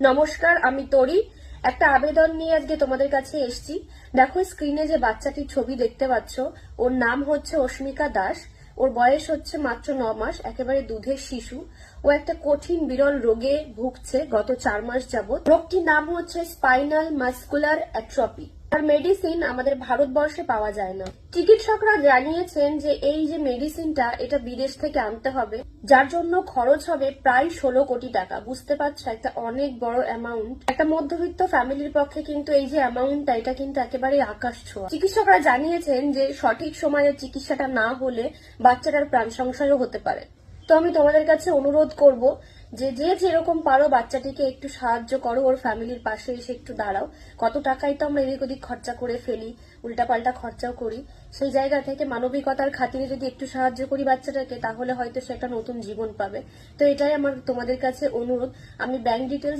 নমস্কার, আমি তরি। একটা আবেদন নিয়ে আজকে তোমাদের কাছে এসেছি। দেখো, স্ক্রিনে যে বাচ্চাটির ছবি দেখতে পাচ্ছ, ওর নাম হচ্ছে অস্মিকা দাস। ওর বয়স হচ্ছে মাত্র 9 মাস, একেবারে দুধের শিশু। ও একটা কঠিন বিরল রোগে ভুগছে গত 4 মাস যাবত। রোগটির নাম হচ্ছে স্পাইনাল মাস্কুলার অ্যাট্রফি। আর মেডিসিন আমাদের ভারতবর্ষে পাওয়া যায় না। চিকিৎসকরা জানিয়েছেন যে এই যে মেডিসিনটা, এটা বিদেশ থেকে আনতে হবে, যার জন্য খরচ হবে প্রায় 16 কোটি টাকা। বুঝতে পারছো, একটা অনেক বড় অ্যামাউন্ট। একটা মধ্যবিত্ত ফ্যামিলির পক্ষে কিন্তু এই যে অ্যামাউন্টটা, এটা কিন্তু একেবারে আকাশ ছোঁয়া। চিকিৎসকরা জানিয়েছেন যে সঠিক সময়ে চিকিৎসাটা না হলে বাচ্চাটার প্রাণ সংশয়ও হতে পারে। তো আমি তোমাদের কাছে অনুরোধ করব যে যে যেরকম পারো বাচ্চাটিকে একটু সাহায্য করো, ওর ফ্যামিলির পাশে এসে একটু দাঁড়াও। কত টাকাই তো আমরা এদিক ওদিক খরচা করে ফেলি, উল্টাপাল্টা খরচাও করি। সেই জায়গা থেকে মানবিকতার খাতিরে যদি একটু সাহায্য করি বাচ্চাটাকে, তাহলে হয়তো সে একটা নতুন জীবন পাবে। তো এটাই আমার তোমাদের কাছে অনুরোধ। আমি ব্যাংক ডিটেলস